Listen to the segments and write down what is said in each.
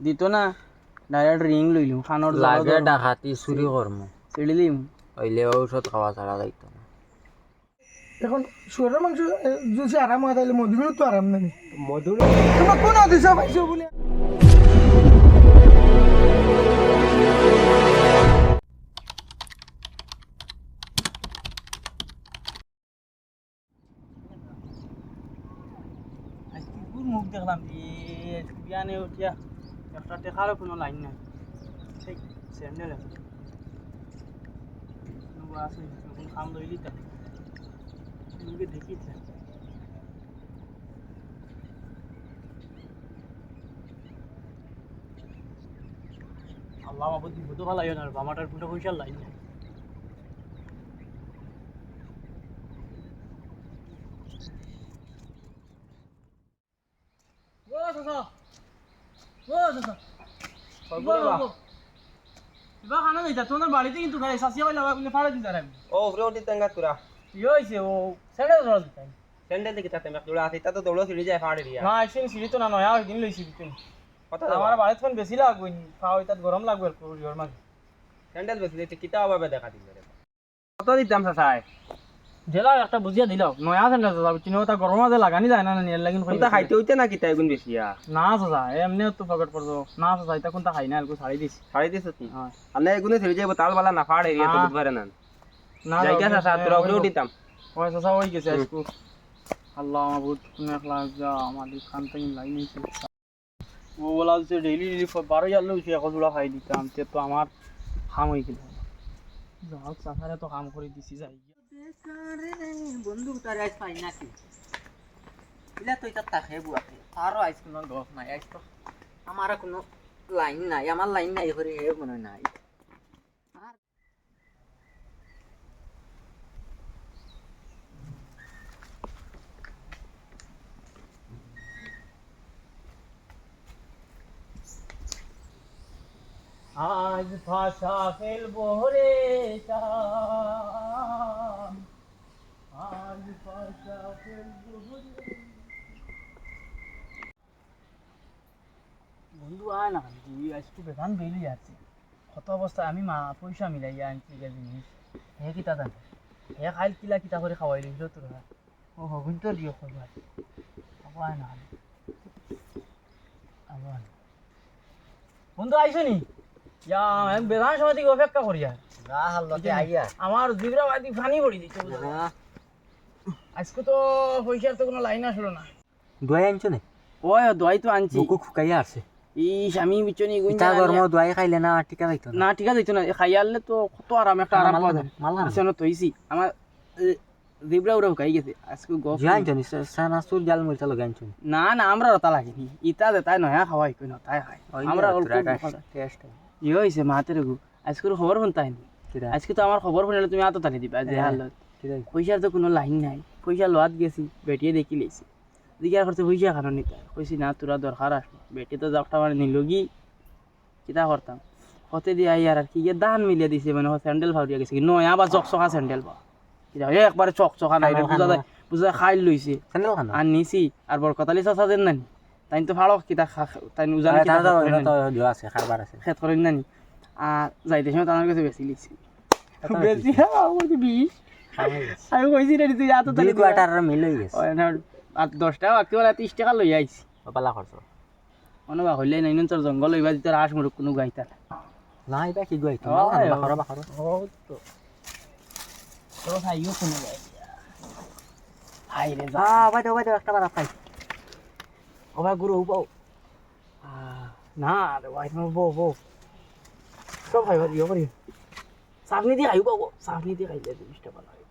দিত না direct ring লইলুম খানোর লাগে ডাকাতি চুরি করমু ছিড়িলিম হইলে ঔষধ খাওয়া ছাড়া যাইতো না। এখন শুয়ারের মাংস যদি আরাম হয় তাহলে মধুমেও তো আরাম নেই। মধুর তোমার কোন দিছ পাইছো বলে আজকে পুর মুখ দেখলাম বিয়ানে উঠিয়া একটা টেকারও কোনো লাইন নাই সেই স্যান্ডেল আছে আছে এখন খাম লইলি তা মুখে দেখিছে আল্লাহ বাবু বুঝতে ভালো লাগে না বামাটার পুরো পয়সার লাইন নাই ও দাদা এবার খানা দিতা তোমার বাড়িতে কিন্তু খাই সাসিয়া কইলা আপনি ফাড়া দিতা রে ও ফ্রে উঠি তেঙ্গা তুরা কি হইছে ও স্যান্ডেল ধরা দিতা স্যান্ডেল দেখি তাতে মেক দৌড়া আছে তা তো দৌড়ো ছিড়ি যায় ফাড়ে দিয়া না আইছেন সিঁড়ি তো না নয়া দিন লইছি বিতুন কথা আমার বাড়িতে ফোন বেশি লাগবে খাওয়া তাত গরম লাগবে ওর মাঝে স্যান্ডেল বেশি দিতে কিতা ভাবে দেখা দিবে রে কত দিতাম সাসাই জেলা একটা বুঝিয়া দিলাও নয়া স্যান্ডেল দাদা চিনো তা গরম মাঝে লাগানি যায় না নিয়ে লাগিন কোনটা খাইতে হইতে না কিতা এগুন বেশিয়া না দাদা এমনি তো পকেট পড়তো না দাদা এটা কোনটা খাই না আলকো ছাড়ি দিছি ছাড়ি দিছ তুই হ্যাঁ আলে এগুনে ছিড়ি যাইব তাল বালা না ফাড়ে এরিয়া তো বুঝবারে না না জায়গা সাসা তোরা ফ্রে উঠিতাম ওই সাসা হই গেছে আজকু আল্লাহ মাহবুব তুমি একলা যা আমাদের খান থেকে লাইন নিয়েছে ও বলা হচ্ছে ডেইলি ডেইলি 12,000 লোক এক জোড়া খাই দিতাম তে তো আমার খাম হয়ে গেল যাও সাসারে তো কাম করে দিছি যাই বন্ধু তার আইস পাই নাকি ইলা তো এটা তাকে বুয়াতে তারও আইস কোনো গফ নাই আইস তো আমার কোনো লাইন নাই আমার লাইন নাই করে হে মনে নাই আজ ভাষা ফেলবো রে চাম আজ ভাষা ফেলবো রে বন্ধু আয় না তুই আজকে বেদান বেলি যাচ্ছে কত অবস্থায় আমি মা পয়সা মিলাইয়া আনছি গে জিনিস হে কিতা জানে হে খাইল কিলা কিতা করে খাওয়াই লইল তোর ও হগুন তো দিও খবর আয় না আবার বন্ধু আইসো নি ইয়া আমি বেদান সময় থেকে অপেক্ষা করি আর না হালতে আইয়া আমার জিবরা বাদি পানি পড়ি দিচ্ছে আজকে তো পয়সার তো কোনো লাইন আসলো না দোয়াই আনছো না ওই দোয়াই তো আনছি বুকু খুকাইয়া আছে ইস আমি বিচনি ইটা গরম দোয়াই খাইলে না টিকা যাইতো না ঠিক আছে না খাইয়ালে তো কত আরাম একটা আরাম পাওয়া যায় মালা বিছানো তৈছি আমার জিবরা উড়া খাই গেছে আজকে গফ জানছো নি সানা সুর জাল মরিচা লগা আনছো না না আমরা রতা লাগেনি ইটা দে তাই নয়া খাওয়াই কই না তাই খাই আমরা অল্প টেস্ট ই হইছে মাতের গু আজকে খবর শুনতাই নি আজকে তো আমার খবর শুনলে তুমি আতো তালি দিবা যে হালত পয়সার তো কোনো লাইন নাই পয়সা লোয়াত গেছি বেটিয়ে দেখি লেছি দিকে করতে পয়সা খানো নিতা কইছি না তোরা দরকার আসলো বেটি তো যাবটা মানে নিলগি কিতা করতাম হতে দিয়ে আইয়ার আর কি দান মিলিয়ে দিছে মানে স্যান্ডেল ফাউরিয়া গেছে নয়া বা চকচকা স্যান্ডেল বা কিতা একবারে চকচকা নাই রে বুঝা খাই লইছে স্যান্ডেল খানা আর নিছি আর বরকতালি চাচা দেন নানি তাই তো ফাড়ক কিতা তাই উজান দিও আছে খাবার আছে খেত করেন নানি আর যাইতে সময় তার কাছে বেশি লিছি বেশি বিষ আমি কইছি রে তুই এত তাহলে কোয়ার্টার মিল হই গেছে আর 10 টাকা বাকি বলা 30 টাকা লই আইছি পালা খরচ অনবা হইলে নাই তোর জঙ্গল হইবা দিতে হাঁস মুরগ কোনো গাইতা না এটা কি গাইতো বাখরা বাখরা ও তো তোর খাইও কোনো গাই হাই রে যা ভাই একটা বার পাই ও ভাই গুরু বউ না রে ভাই নো বউ সব খাইবা দিও করি সাফনি দিয়ে খাইবা বউ সাফনি দিয়ে খাইলে 20 টাকা লাগে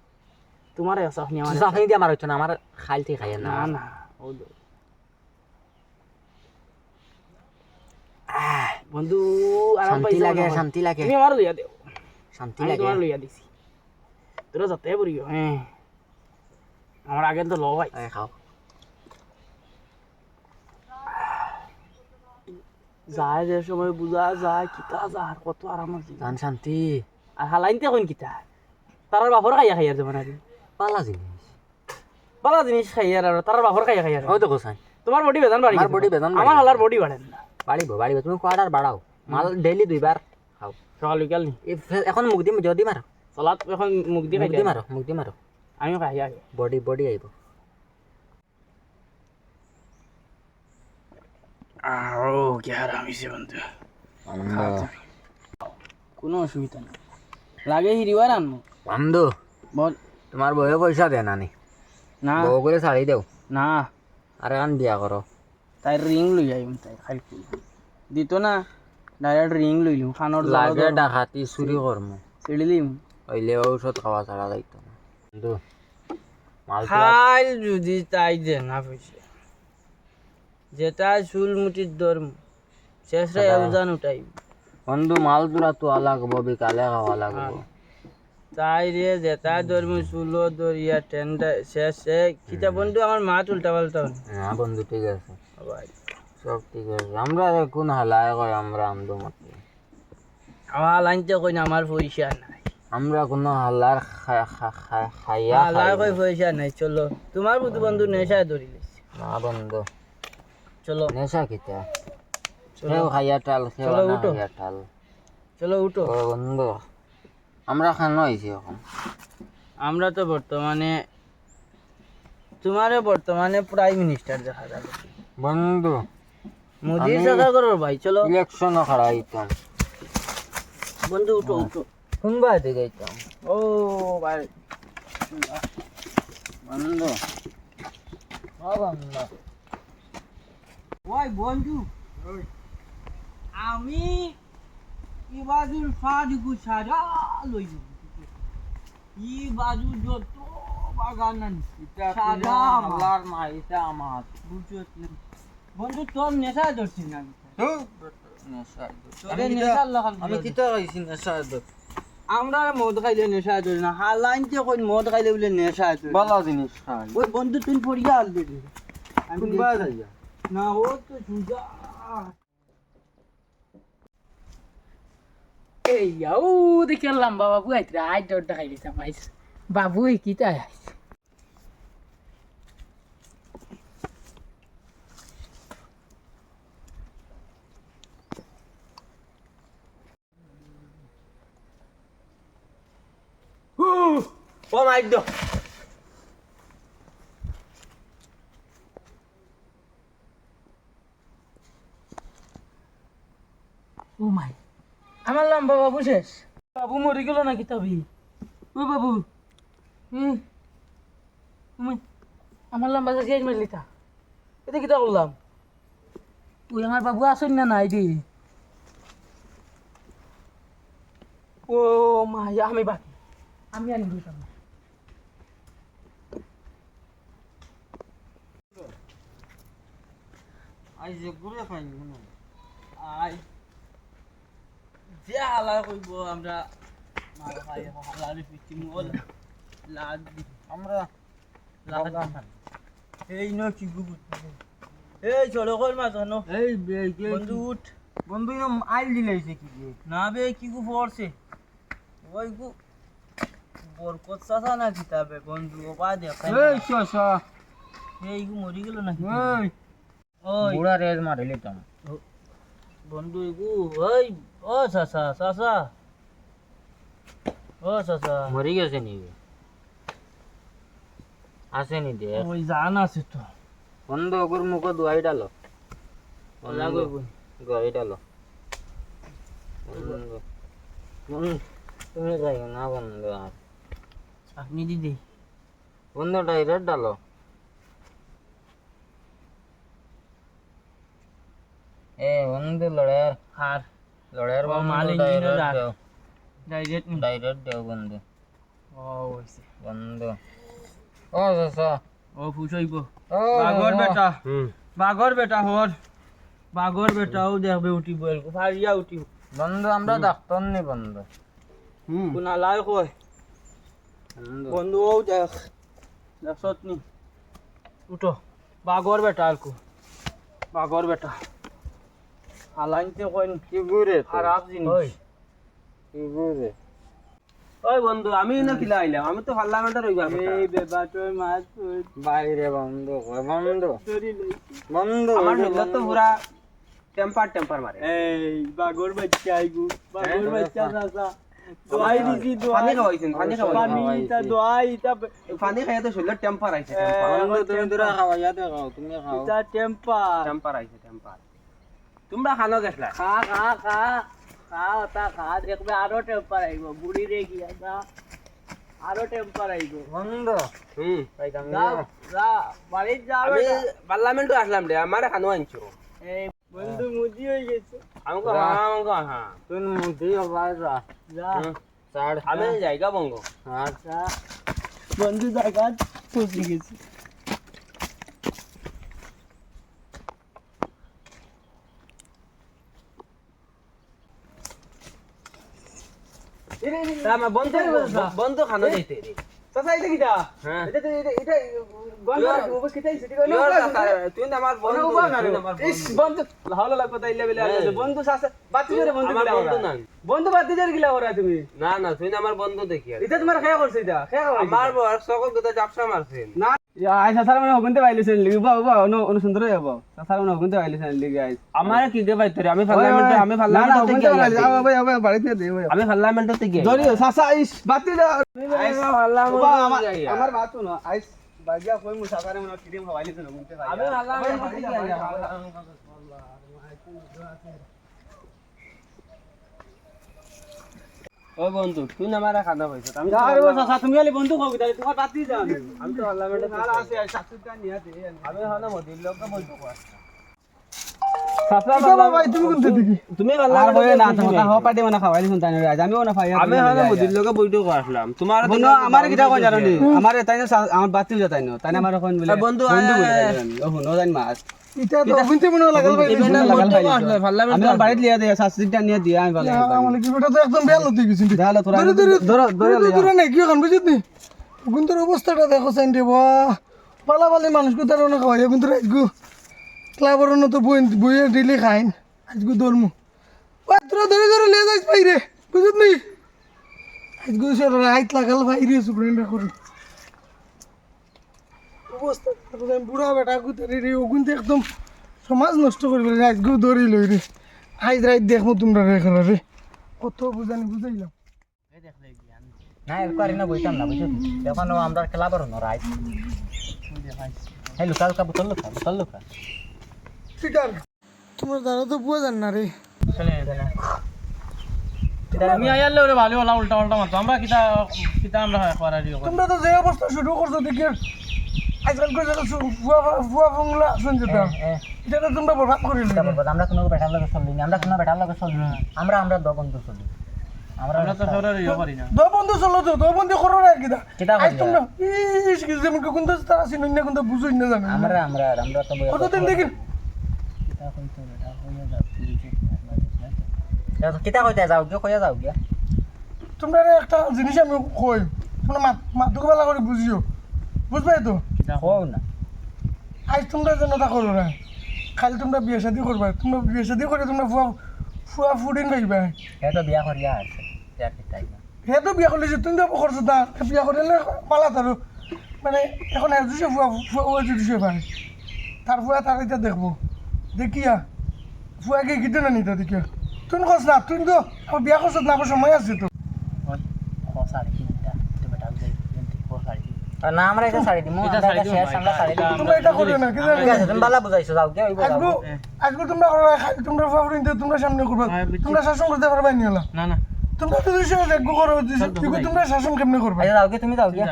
তোমার সাফনি আমার সাফনি দিয়ে আমার হচ্ছে না আমার খাইতে খাই না না না ও বন্ধু আরাম পাইছো শান্তি লাগে তুমি আমার লইয়া দেও শান্তি আমি লাগে তোমার লইয়া দিছি তোরা যাতে পড়িও হ্যাঁ আমার আগে তো লো ভাই খাও যায় যে সময় বুঝা যায় কিতা যায় কত আরাম আছে জান শান্তি আর হালাইনতে কোন কিতা তারার বাপর খাইয়া খাইয়া যাবেন আর পালা জিনিস পালা জিনিস খাইয়া আর তারার বাপর খাইয়া খাইয়া ওই তো গোসাই তোমার বডি বেদান বাড়ি আমার বডি বেদান আমার হালার বডি বাড়েন না বাড়িব তুমি কোয়ার্টার বাড়াও মাল ডেইলি 2 বার খাও সকাল বিকাল নি এখন মুখ দি যদি মারো চলাত এখন মুখ দি খাই মুখ দি মারো আমিও খাই আগে বডি আইব আও কি হারাম হইছে বন্ধু কোনো অসুবিধা নেই লাগে হিরিবার আনবো বন্ধু বল তোমার বউয়ে পয়সা দেয় নানি না বউ করে ছাড়ি দেও না আরে আন দিয়া করো তাই রিং লই যাই তাই খালি দিত না ডাইরেক্ট রিং লইলু খানোর লাগে ডাকাতি চুরি করম ছিড়িলিম হইলে ঔষধ খাওয়া ছাড়া যাইতো না বন্ধু মাল খাই যদি তাই দে না পয়সা যেটা চুল মুটির ধর্ম শেষরে উজান উঠাই বন্ধু মাল তোরা তো লাগবো বিকালে খাওয়া লাগবো তাই রে যেটা ধর্ম চুল দরিয়া টেন্ডা শেষে কিতা বন্ধু আমার মা উল্টা পাল্টা হ্যাঁ বন্ধু ঠিক আছে ভাই সব ঠিক আছে আমরা কোন হালায় কয় আমরা আমদো মতে আমার লাইনতে কই না আমার পয়সা নাই আমরা কোন হালার খাইয়া আল্লাহ কই পয়সা নাই চলো তোমার বুদ্ধু বন্ধু নেশা ধরি লেছে না বন্ধু চলো নেশা কিতা কেউ খাইয়া টাল কেউ চলো না উঠো। খাইয়া টাল চলো উঠো ও বন্ধু আমরা খানো হয়েছি এখন আমরা তো বর্তমানে তোমারে বর্তমানে প্রাইম মিনিস্টার দেখা যাবে বন্ধু মোদি সরকার করো ভাই চলো ইলেকশনও খাড়াইতাম বন্ধু উঠো উঠো শুনবা দিকে যাইতাম ও ভাই বন্ধু ও বন্ধু ওই বন্ধু আমি ইবাদুল ফাদিকু সারা লইব ই বাজু যত বাগান আনছি সাদা আল্লাহর মাইতা আমার বুঝত না বন্ধু তোর নেশা ধরছি না আমি কিতা খাইছি নেশা আমরা মদ খাইলে নেশা ধরি না হালাইনতে কই মদ খাইলে বলে নেশা ধরি ভালো জিনিস খাই ওই বন্ধু তুই পড়িয়া আলবে আমি শুনবা যাইয়া না ও তো সুজা এই আউ দেখলাম বাবু আইত্রা আই ডড্ডা খাইলি সামাইস বাবু কি তাই আইছে ও মাই দ ও মাই আমার লম্বা বাবু শেষ বাবু মরে গেল নাকি তবে ও বাবু আমার লম্বা শেষ মারলি তা এটা কিতা করলাম ওই আমার বাবু আসেন না নাই দি ও মা আমি বাকি আমি আনি দিতাম আই যে ঘুরে খাই না আই যে হালা কইব আমরা মার খাই হালারে পিটি মোল লাদ আমরা লাদ এই ন কি গুগুত এই চলো কই মা জানো এই বন্ধু উঠ বন্ধু আইল দিলাইছে কি না বে কি গু পড়ছে ওই গু বরকত চাচা না কিতাবে বন্ধু ও পা দেখাই এই শশা এই গু মরি গেল নাকি এই ওই বুড়া রেজ মারিলি তো বন্ধু গু ওই ও চাচা চাচা ও চাচা মরি গেছে নি আসেনি দে ওই জান আছে তো বন্ধ ওর মুখ দুয়াই ডালো ওলা কইব দুয়াই ডালো তুমি যাই না বন্ধ আর আপনি দিদি বন্ধ ডাইরেক্ট ডালো এ বন্ধ লড়ার হার লড়ার ও মাল ইঞ্জিনিয়ার ডাইরেক্ট ডাইরেক্ট দেও বন্ধ ও হইছে বন্ধ ও সসা ও ফুসইব ও বাগর বেটা বাগর বেটা হর বাগর বেটাও দেখবে উঠিব ফারিয়া উঠিব বন্ধ আমরা ডাক্তার নি বন্ধ কোনা লাই কয় বন্ধু ও দেখ দেখছত নি উঠো বাগর বেটা আলকু বাগর বেটা হালাইনতে কয় কি গুরে খারাপ জিনিস কি গুরে ওই বন্ধু আমি না কিলা আইলাম আমি তো পার্লামেন্টে রইবার কথা এই বেবাটোর মাছ বাইরে বন্ধ কর বন্ধ চুরি লইছি বন্ধ আমার হেলত তো পুরা টেম্পার মারে এই বাগর বাচ্চা আইগু বাগর বাচ্চা চাচা দোয়াই দিছি পানি দোয়াই খাওয়াইছেন পানি পানি তা দোয়াই তা পানি খাইয়া তো শরীরে টেম্পার আইছে তুমি দূরে খাওয়াইয়া দেখাও তুমি খাও তা টেম্পার টেম্পার আইছে টেম্পার তোমরা খানো গেছলা খা খা খা খা তা খা দেখবে আরো টেম্পার আইব বুড়ি রে গিয়া যা আরো টেম্পার আইব বন্ধ যা যা বাড়ি যা আমি পার্লামেন্টে আসলাম রে আমারে খানো আনছো এই বন্ধু মুদি হয়ে গেছে আমাকে হ্যাঁ তুই মুদি হবার যা যা ছাড় আমি জায়গা বঙ্গ আচ্ছা বন্ধু জায়গা পৌঁছে গেছে আমার বন্ধু খানো দিতে চাচা এটা কিটা হ্যাঁ এটা গন্ধ ওবে কিটা সিটি গো তুই আমার বন্ধু বন্ধু ভালো লাগবে তাইলে বলে বন্ধু চাচা বাতি জরে বন্ধু আমার গিলা বন্ধু ওরা। নাই বন্ধু বাতি জরে গিলা ওরা তুমি না না তুই আমার বন্ধু দেখি আর এটা তোমার খেয়া করছে এটা খেয়া আমার বয়স সকল কথা জাপসা মারছেন না আই চাচার মানে হগুনতে বাইলেছেন লিগি বাবা বাবা অনু সুন্দর যাব চাচার মানে হগুনতে বাইলেছেন লিগি আই আমার কি গে পাইতে রে আমি না না পার্লামেন্টে হগুনতে বাইলে আ ভাই ভাই বাড়িতে দে ভাই আমি পার্লামেন্টে গিয়ে ধরি চাচা ইস বাতি দা পার্লামেন্টে আমার বাতু না আইস বাগিয়া কই মু চাচারে মানে কিদিম হবাইলেছেন হগুনতে বাইলে আমি পার্লামেন্টে গিয়ে ও বন্ধু তুই আমার খানা পাইছ আমি আরে ও চাচা তুমি আলি বন্ধু খাও কিটা তোমার বাতি যা আমি তো পার্লামেন্টে আর আছে আই চাচুটা নিয়া দে আমি হলো মোদির লোক বইতো চাচা বাবা তুমি কোনতে দেখি তুমি আর কই না তোমার হওয়া পাটি মানে খাওয়াইলেছেন তাই না আজ আমিও না খাই আমি হলো মোদির লোক বইতো আসলাম তোমার বন্ধু আমার কিটা কোন জানো নি আমার তাই না আমার বাতি যা তাই না তাই না আমার কোন বলে বন্ধু বন্ধু বলে ও হুনো জানি মাছ এটা তো অভিনতে মনে লাগাল ভাই বাড়িতে লিয়া দিয়ে শাস্ত্রীটা নিয়ে দিয়ে আমি ভালো আমার কি বেটা তো একদম বেল হতে গেছিস দেখালো তোরা ধরে দূরে নাই কি এখন বুঝিস নি গুন্তর অবস্থাটা দেখো সাইন্ডে বাহ পালাপালি মানুষকে তার অনেক খাওয়াই কিন্তু আজগু ক্লাবের তো বইয়ে ডেলি খাইন আজগু দরমু তোরা ধরে ধরে লিয়ে যাইস বাইরে বুঝিস নি আজগু সে রাইত লাগাল বাইরে সুপ্রিম করি অবস্থা বুড়া বেটা গুতারি রে ওগুনতে একদম সমাজ নষ্ট করবে রে আজগু ধরি লই রে আইজ রাইত দেখবো তোমরা রে খেলা রে কত বুঝানি বুঝাইলাম না এরকম না বইতাম না বুঝছো এখন আমরা খেলা পারো না রাইট হ্যাঁ লুকা লুকা বোতল লুকা ঠিক আছে তোমার দ্বারা তো বুঝা যান না রে তুমি আইয়ালে ওরে ভালো হলা উল্টা উল্টা মারতো আমরা কিটা কিটা আমরা করা দিও তোমরা তো যে অবস্থা শুরু করছো দেখি আজকাল করে ফুয়া ফুয়া ফুংলা শুনছো তো এটা তো তোমরা বরবাদ করে দিলে আমরা কোনো বেটার লগে চলি না আমরা কোনো বেটার লগে চলি না আমরা দো বন্ধু চলি আমরা আমরা তো সরে ইয়ে করি না দো বন্ধু চলো তো দো বন্ধু করো না কিটা কিটা আজ করি তোমরা ইস কি যেমন কোন তো তারা চিনুন না কোন তো বুঝুই না জানেন আমরা তো কতদিন দেখি কিতা কইতে যাও কি কইয়া যাও গিয়া তোমরা একটা জিনিস আমি কই তোমরা মাতুকে বেলা করে বুঝিও বুঝবাই তো কও না আজ তোমরা যেন তা করো না খালি তোমরা বিয়ে শাদি করবা তোমরা বিয়ে শাদি করে তোমরা ফুয়া ফুয়া ফুডিন পাইবা হে তো বিয়া করিয়া আছে বিয়া কিতাই না হে তো বিয়া করলে তুমি তো করছো না বিয়া করলে পালা তারও মানে এখন একজুসে ফুয়া ফুয়া ও একজুসে ভাই তার ফুয়া তার এটা দেখবো দেখিয়া ফুয়াকে গিতে না নিতা দেখিয়া তুই কস না তুই তো আমার বিয়া করছো না আমার সময় আছে তো না আমরা এটা শাড়ি দিমু এটা শাড়ি দিমু, আমরা শাড়ি দিমু তোমরা এটা করিও না কি জানো ঠিক আছে তুমি বালা বুঝাইছো যাও গিয়া ওইবা যাও আজকে তোমরা খালি তোমরা ফুয়া ফুডিন তোমরা সামনে করবা তোমরা শাসন করতে পারবা নি হলা না না তোমরা তো দুইশো দেখবো করো দেখো তোমরা শাসন কেমনে করবা আচ্ছা যাও গিয়া তুমি যাও গিয়া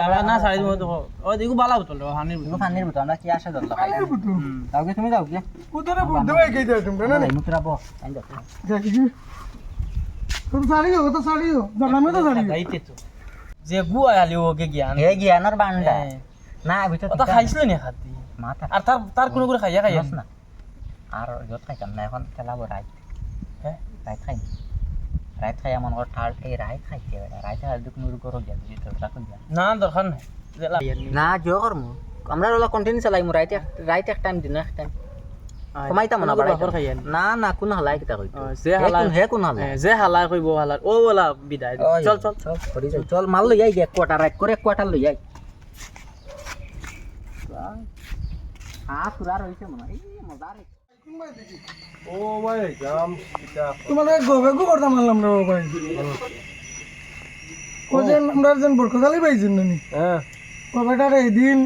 আমরা না সাইড মতো ও দেখো বালা বোতল হানির তুমি ফান্নির ভিতর আমরা কি আসে দল আইলের বুতু যাও গিয়া তুমি যাও গিয়া উতরে বুদ্ধ ভাই কে যায় তোমরা না মুতরা বো আইন যাও দেখি তুমি সারিও তো সারিও জানামে তো সারিও যাইতে তো যে গু আইলি ওকে জ্ঞান হে জ্ঞানের বান্ডা না ভিতর ওটা খাইছিল নি খাতি মাথা আর তার কোনো করে খাইয়া খাইয়া না আর যত খাইতাম না এখন খেলাবো রাইত হ্যাঁ রাইত খাই রাইত খাই এমন করে ঠাল এই রাইত খাইতে রাইতে আর দুটো নুরু করো গিয়া ভিতর রাখুন গিয়া না দরকার নাই না জিও করমু আমরা ওলা কন্টিনিউ চালাইমু রাইতে রাইতে এক টাইম দিন এক টাইম কমাইতাম না বাড়াই না না কোন হালাই কিতা কইতো যে হালা হে কোন হালাই যে হালা কইব হালা ও বলা বিদায় চল চল চল করি যাই চল মাল লই আই এক কোয়ার্টার রাইট করে এক কোয়ার্টার লই আই পুরা রইছে মনে এই মজা রে ও ভাই জাম এটা তোমার গবে গো করতাম মারলাম না ভাই ও যে আমরা যেন বরকতালি পাইছেন না নি হ্যাঁ গবেটার এদিন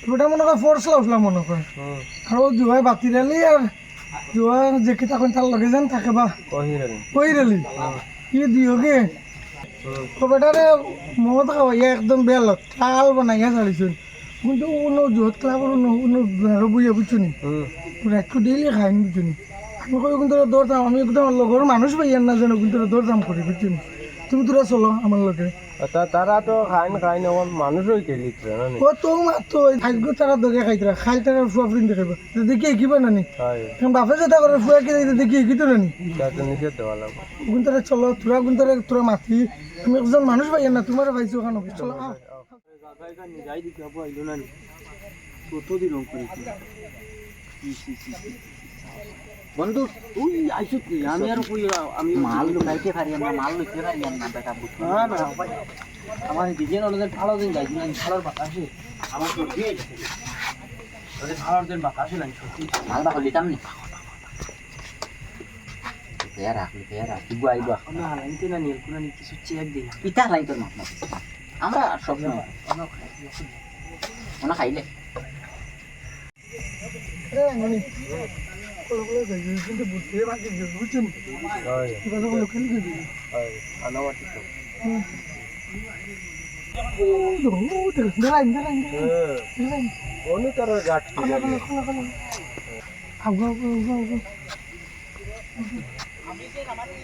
ওটা মনে হয় ফোর্স লাউসলাম মনে হয় আর ও জুয়াই বাতি রেলি আর জুয়া যে কি তখন তার লগে যেন থাকে বা কহিরেন ওই রেলি কি দিও গে গবেটারে মদ খাওয়াইয়া একদম বেলত লাল বানাইয়া ছাড়িছেন কিন্তু কোনো জুয়াত ক্লাবর কোনো বুঝে বুঝছো নি একটু ডেইলি খাইন বুঝছো নি আমি কই কিন্তু দৌড়াম আমি একদম লগর মানুষ পাইয়ান না যেন কিন্তু দৌড়াম করি বুঝছো নি তুমি তোরা চলো আমার লগে তারা তো খাইন খাইন এখন মানুষ হইতে লিখছে না ও তো মাত্র আজকে তারা দগে খাইতরা খাই তারা ফুয়া ফ্রিন দেখাইবা দেখি একিবা না নি হয় এখন বাপে যেটা করে ফুয়া কি দেখি একিতো না নি তাতে নিচে দেওয়া লাগবে গুন্তরে চলো তোরা মাতি আমি একজন মানুষ পাইয়ান না তোমার পাইছো ওখানে চলো আও। যাই দিতে হবো আইলো না কত দিন করেছি বন্ধু ওই আইছো কি আমি আর কই আমি মাল লুকাইতে পারি আমরা মাল লুকিয়ে পারি না বেটা বুঝছো না না ভাই আমার দিন ওদের ভালো দিন যাই দিন ভালোর বাতাসে আমার তো দিয়ে গেছে ওদের ভালোর দিন বাতাসে নাই সত্যি মাল বা হলিতাম নি লুকিয়ে রাখ তুই আইবা আমি হালাইতে না নিল কোন কিছু চেক দিই ইটা লাই তোর মাপ আমরা সব সময় ওনা খাইলে এ মনি কোলা কোলা যাই কিন্তু বুঝতে বাকি বুঝছেন হয় কি কথা বলো কেন দিবি হয় আনাওয়াটি তো ও দাঁড়াই কোনি তার গাট কি আগো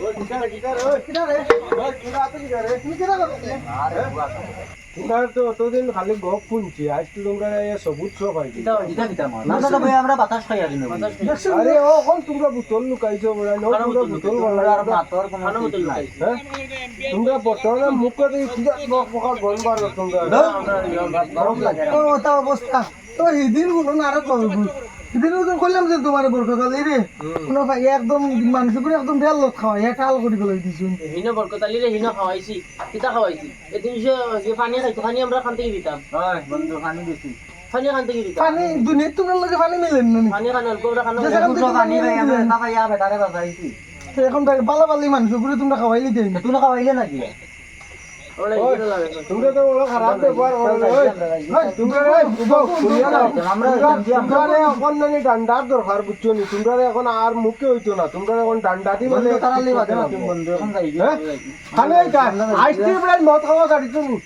ওই কিটা কিটা ওই কিটা রে ওই কিটা আতে কিটা রে তুমি কিটা করতে তোমরা তো অতদিন খালি গপ শুনছি আজ তো তোমরা সবুজ সব আইছি কিটা মাল না তো ভাই আমরা বাতাস খাই আছি না আরে ও কোন তোমরা বোতল লুকাইছো বড় নো তোমরা বোতল বড় আর মাতর কোন কিছু নাই হ্যাঁ তোমরা বর্তমানে মুখে দিয়ে কি প্রকার বলবার তোমরা গরম লাগে ও তা অবস্থা তো এদিন হলো না আর করব এদিন তো কইলাম যে তোমার বরকতালি রে কোন ভাই একদম মানুষ করে একদম বেল লোক খাওয়া এক আল করে গলাই দিছুন হিনো বরকতালি রে হিনো খাওয়াইছি কিতা খাওয়াইছি এদিন যে পানি খাইতো পানি আমরা খান থেকে দিতাম হয় বন্ধু পানি দিছি পানি খান থেকে দিতাম পানি দুনিয়া তোমার লগে পানি মিলেন না পানি খান অল্প করে খান যে সেখান থেকে পানি ভাই আমরা না ভাই বেটারে বাজাইছি এখন বালা বালি মানুষ করে তোমরা খাওয়াইলি দেই তুই না খাইলে নাকি ওরে ইয়ে লাগে তোমরা তো বড় খারাপ ব্যবহার করো ওই তোমরা শুনিয়া না আমরা তোমরা অকন্যানি ডান্ডার দরকার বুঝছো নি তোমরা এখন আর মুখে হইতো না তোমরা এখন ডান্ডা দি বলে বন্ধু তারালি বাজে না বন্ধু এখন যাই হ্যাঁ খালি এইটা আইসক্রিম রাইড মদ খাওয়া গাড়িছো নি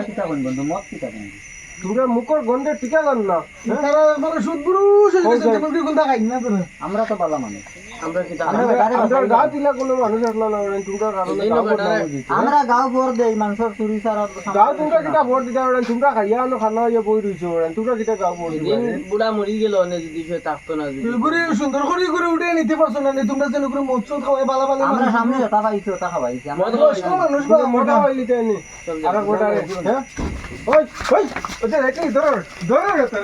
কিটা কোন বন্ধু মত কিটা কোন তোমরা মুখর গন্ধে টিকা জান না তারা মানে সুদগুরু হয়ে গেছে তুমি কোনটা খাই না তোরা আমরা তো ভালো মানুষ আমরা কিতা আমরা গাঁ দিলা কোনো মানুষ আসলা না তোমরা কারণে গাঁ বদনাম হইছে আমরা গাঁও ভর দেই মানুষের চুরি সারা গাঁ তোমরা কিটা ভোট দিতা তোমরা খাইয়া আনো খানা হইয়া বই রইছো তোমরা কিটা গাঁ ভোট দিবা দিন বুড়া মরি গেল না যদি সে থাকতো না যদি করে সুন্দর করে উঠে নিতে পারছো না তোমরা যেন করে মৎস্য খাওয়াই বালা বালি আমরা সামনে তা পাইছি তা খাওয়াইছি মদ বয়স্ক মানুষ বা মোটা হইলি তাইনি আর গোটা রে হ্যাঁ ওই ওই ওটা রেখে ধরো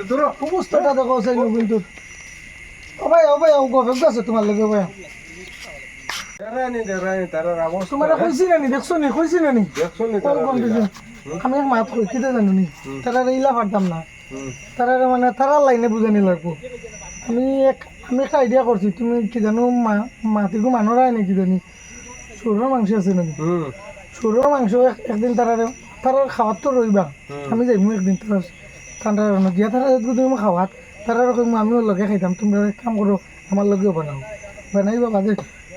ধরো অবস্থাটা দেখো সেই কিন্তু ও ভাই ও গবে আছে তোমার লগে ভাই দেরানি তারা রামস তোমার কইছি না নি দেখছো নি কইছি না নি দেখছো নি কল কোন দিছে আমি এক মাত কই কিতে জানো নি তারা রেইলা পারতাম না তারা মানে তারা লাইনে বুঝানি লাগবো আমি একটা আইডিয়া করছি তুমি কি জানো মাটির মানুষ আয় নাকি জানি সরুর মাংস আছে নাকি সরুর মাংস একদিন তারা খাওয়ার তো রইবা আমি যাইমু একদিন তারা ঠান্ডা গিয়া তারা তুমি খাওয়াত তারা রকম আমিও লগে খাইতাম তোমরা কাম করো আমার লগেও বানাইবা বাজে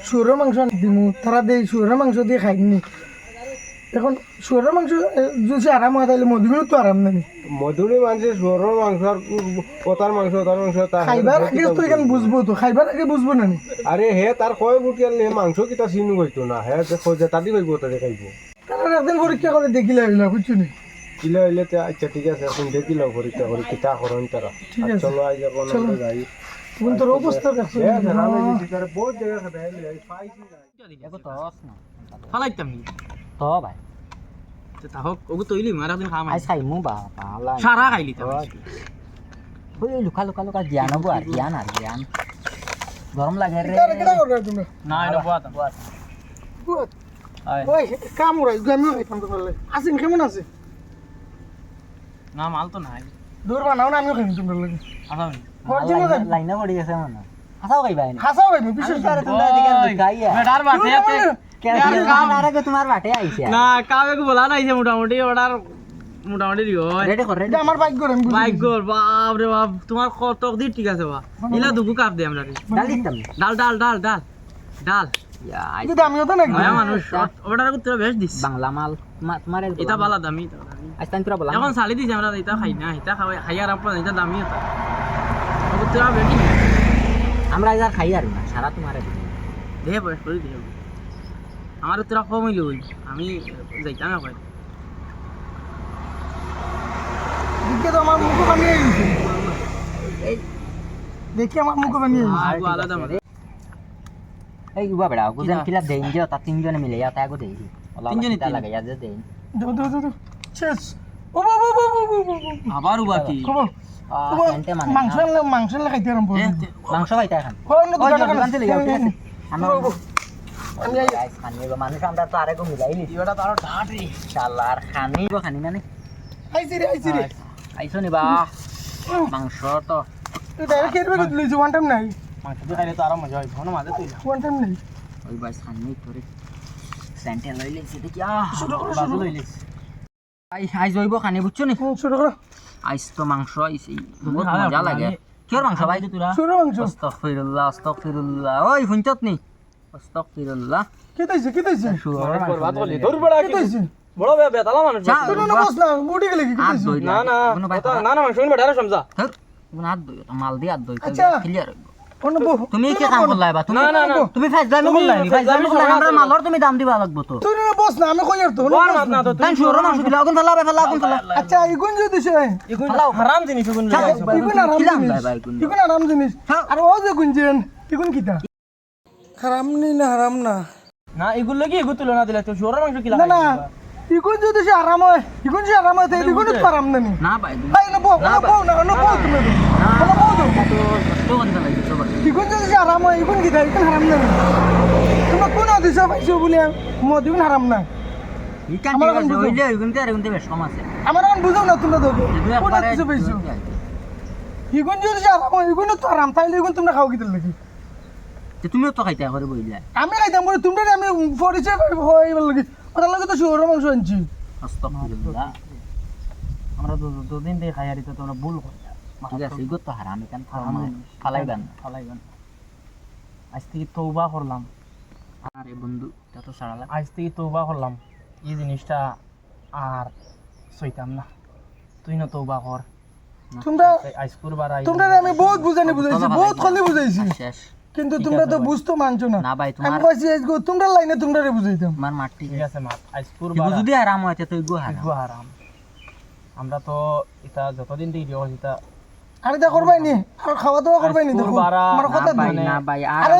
শুয়োরের মাংস দিমু তারা দেই শুয়োরের মাংস দিয়ে খাইনি এখন শুয়োরের মাংস যদি আরাম হয় তাহলে মধুমিও তো আরাম নানি মধুরি মানুষের সরর মাংস আর পতার মাংস তার মাংস খাইবার আগে তো এখানে বুঝবো তো খাইবার আগে বুঝবো নানি আরে হে তার কয় বুটি আনলে মাংস কিটা চিনু হইতো না হে দেখো যে তাদি কইব তাদের খাইব তারা একদিন পরীক্ষা করে দেখিলে হইলা বুঝছো নি কিলো হইলে আচ্ছা ঠিক আছে এখন দেখিল পরীক্ষা করে কিটা করেন তারা ঠিক আছে। চলো আই যাব না যাই তুমি তোর অবস্থা দেখছো বহুত জায়গা খাবে পাইছি এগো তস না ফালাইতাম নি তো ভাই তাহক ওগো তৈলি মারা দিন খাম আই খাইমু বা পালা সারা খাইলি তো ওই লুকা জ্ঞান হবো আর জ্ঞান গরম লাগে রে কেটা করবে তুমি না এটা বাত ওই কাম ওরাই আমি খাইতাম তোমার লাগে আসিন কেমন আছে না মাল তো নাই দূর বানাও না আমিও খাইম তোমার লাগে আসামি অরিজিনাল লাইনে পড়ে গেছে মনে হাসাও কইবা নি হাসাও ভাই বিশেষ আমি তারে তোমরা দিকে গাইয়া বেটার বাটে আছে তোমার বাটে আইছে না কাবে কো বলা নাইছে মোটামুটি অর্ডার মোটামুটি দিও রেডি কর রেডি এটা আমার ভাগ্য রে আমি বুঝি। বাইক গোল বাপ রে বাপ তোমার কত দিন ঠিক আছে বা ইলা দুগু কাপ দে আমরা ডাল দিতাম ডাল ডাল ডাল ডাল ডাল ইয়া কিন্তু দামিও তো নাকি মায়া মানুষ অর্ডার করতে বেশ দিস বাংলা মাল তোমার এটা বালা দামি আজ তাই তোরা বলা এখন সালি দিছে আমরা এটা খাই না এটা খাই আর আপনার এটা দামি এটা করতে হবে কি আমরা আর খাই আর না সারা তোমার দে বয়স করে দে আমার তোরা কম হইল আমি যাইতাম না কই দেখে তো আমার মুখ বানিয়ে গেছে দেখি আমার মুখ বানিয়ে গেছে আগু আলাদা মানে এই উবা বেড়া গুজন কিলা দেইন যে তা তিনজনে মিলে ইয়া তা আগো দেই তিনজনে তা লাগে ইয়া যে দেইন দো শেষ ও বাবা বাবা আবার বাকি খবর সেন্টে মানে মাংস খাইতে আরম্ভ করছি মাংস খাইতা এখন কোন ওই দোকান দোকান থেকে যাও ঠিক আছে আমরা আমি আই গাইস খানি মানুষ আমরা তো আরেকো মিলাইলি ইওটা তো আরো ঢাট রে শালা আর খানি খানি মানে আইছি রে আইছো নি বা মাংস তো তুই ডাইরেক্ট খেয়ে বেগে তুই ওয়ান টাইম নাই মাংস দিয়ে খাইলে তো আরো মজা হয় ভালো মাঝে তুই ওয়ান টাইম নাই ওই বাস খানি তোরে সেন্টে লইলে সেটা কি বাজু লইলিস আই জইব খানি বুঝছো নি ছোট করে আইস তো মাংস আইছি বহুত মজা লাগে কিয়র মাংস ভাই তোরা ছোট মাংস আস্তাগফিরুল্লাহ আস্তাগফিরুল্লাহ ওই হুনচত নি আস্তাগফিরুল্লাহ কি তাইছে শুয়োর বরবাদ হলি দূর বড়া কি তাইছে বড় বেতালা মানুষ ছোট না বস না মুড়ি গেলে কি তাইছে না না না না মাংস বেটারে সমঝা হাত দই মাল দি হাত দই আচ্ছা। ক্লিয়ার কোন বউ তুমি কি কাম করলাই বা তুমি না, না, না। তুমি ফাইজলামি করলাই ফাইজলামি করলাই আমরা মালর তুমি দাম দিবা লাগবো তো তুই না বস না আমি কই আর তো বল মাত না তো তাই শুয়োর মাংস দিলা আগুন ফেলা ফেলা আগুন ফেলা আচ্ছা ইগুন যদি দিছে ইগুন হারাম জিনিস ইগুন ইগুন আরাম কিলাম জিনিস ভাই ভাই কোন ইগুন আরাম জিনিস আর ও যে গুঞ্জেন ইগুন কিটা হারাম নি না হারাম না না ইগুন লাগি ইগুন তুলনা দিলে তো শুয়োর মাংস কি না না ইগুন যদি সে আরাম হয় ইগুন সে আরাম হয় তাই ইগুন তো আরাম না নি না ভাই ভাই না বউ না বউ তুমি না বউ তো তো কোন ফেলাই দিছো ভাই ইগুন যদি সে আরাম হয় ইগুন কিটা ইগুন হারাম না নি তুমি কোন দিছো পাইছো বলে মদ ইগুন হারাম না ইকান আমার ঠিক আছে এখন হইলে ইগুন তে আর ইগুন তে বেশ কম আছে আমার এখন বুঝাও না তোমরা তো এগুলো কোন একবারে দিছো পাইছো ইগুন যদি সে আরাম হয় ইগুন তো আরাম তাইলে ইগুন তোমরা খাও কিতে লাগি তুমিও তো খাইতে করে বইলা আমি খাইতাম বলে তোমরা আমি পরিচয় হইবার লাগি ওটার লাগে তো শুয়োর মাংস আনছি আস্তাগফিরুল্লাহ আমরা দুদিন দিয়ে খাই আর তো তোমরা ভুল করি ঠিক আছে ইগো তো হারাম ইকান ফালাই গান ফালাইবেন আজ থেকে তৌবা করলাম আরে বন্ধু তা তো সারা লাগ আজ থেকে তৌবা করলাম এই জিনিসটা আর সইতাম না তুই না তৌবা কর তোমরা আজ করবার তোমরা আমি বহুত বুঝাইছি বহুত খালি বুঝাইছি শেষ কিন্তু তোমরা তো বুঝতে মানছো না না ভাই আমি তোমার কইছি আজকে তোমরা লাইনে তোমরা বুঝাইতাম তোমার মাটি ঠিক আছে মা আজ ইগো করবার যদি আরাম হয় তো ইগো হারাম ইগো হারাম আমরা তো এটা যতদিন দিয়ে দিও এটা আর এটা করবাই নি আর খাওয়া দাওয়া করবাই নি দেখো বারা, আমার কথা ভাই দিই না ভাই আর আর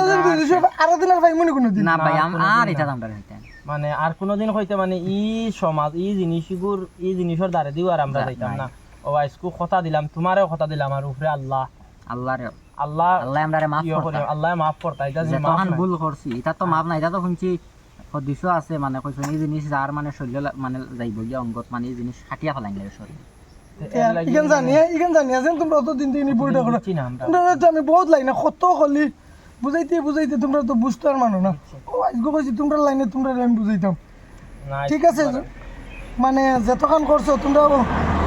আর দিন আর ভাই মনে কোনো দিন না ভাই আর এটা দামটা হইতে মানে আর কোনোদিন হইতে মানে ই সমাজ ই জিনিসগুর ই জিনিসের দ্বারে দিও আর আমরা যাইতাম না ও আজকু কথা দিলাম তোমারও কথা দিলাম আর উপরে আল্লাহ আল্লাহরে আল্লাহ আল্লাহ আমরারে মাফ ইয়ে করতা করে আল্লাহ মাফ করতা এটা যে মাফ যতক্ষণ নাই। ভুল করছি এটা তো মাফ না এটা তো শুনছি হদিসও আছে মানে কইছেন এই জিনিস যার মানে শরীর মানে যাইব গিয়া অঙ্গত মানে এই জিনিস খাটিয়া ফেলাই লাগে শরীর এর লাগি ইখান জানি আছেন তোমরা তো দিন দিনই বইটা করো বুঝছি না আমরা। তোমরা তো আমি বহুত লাইনে কত হলি বুঝাইতে তোমরা তো বুঝতে আর মানো না ও আজকে কইছি তোমরা লাইনে তোমরা আমি বুঝাইতাম না, ঠিক আছে মানে যতক্ষণ করছো তোমরা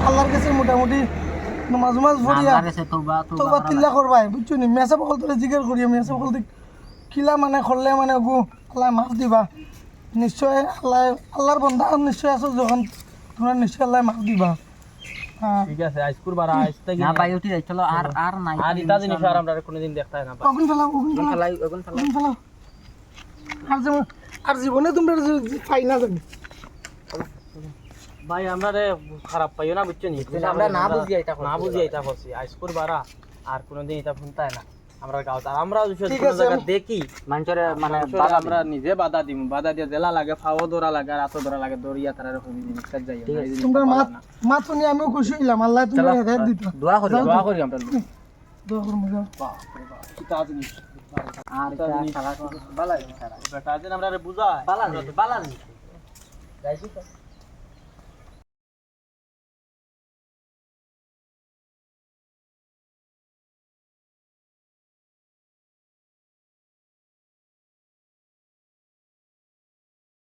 আল্লাহর কাছে মোটামুটি নামাজ পড়িয়া আল্লাহর কাছে তওবা তোবা তিল্লা করবাই বুঝছো নি মেসা বকল তোরে জিজ্ঞেস করিয়া মেসা বকল কিলা মানে করলে মানে গো আল্লাহ মাফ দিবা নিশ্চয় আল্লাহর বন্ধা নিশ্চয় আছো যখন তোমরা নিশ্চয় আল্লাহ মাফ দিবা হ্যাঁ ঠিক আছে আজ করবার আজ থেকে না ভাই উঠি যাই চলো আর নাই আর এটা জিনিস আর আমরা কোনোদিন দেখতে হয় না ভাই। ওগুন ফেলাও ফেলাই ওগুন ফেলাই ওগুন ফেলাও আর জীবনে তোমরা পাই না জানি ভাই আমরা রে খারাপ পাইও না বুঝছো নি আমরা না বুঝিয়া এটা না বুঝিয়া এটা করছি আজ করবার আর কোনোদিন এটা শুনতে হয় না আমরা গাঁও আর আমরা ঠিক কোনো আছে, জায়গা দেখি মানুষের মানে মানুষের আমরা নিজে বাধা দিম বাধা দিয়ে জেলা লাগে ফাও ধরা লাগে আর আতো ধরা লাগে দৌড়িয়া তারা এরকম জিনিসটা যাই তোমরা মাত শুনি আমিও খুশি হইলাম আল্লাহ তোমরা হেদায়েত দিত দোয়া করি দোয়া করি আমরা দোয়া করবো যাও কিতা জিনিস আর এটা সারা বালা সারা বেটা দিন আমরা বুঝাই বালা বালা যাইছি তো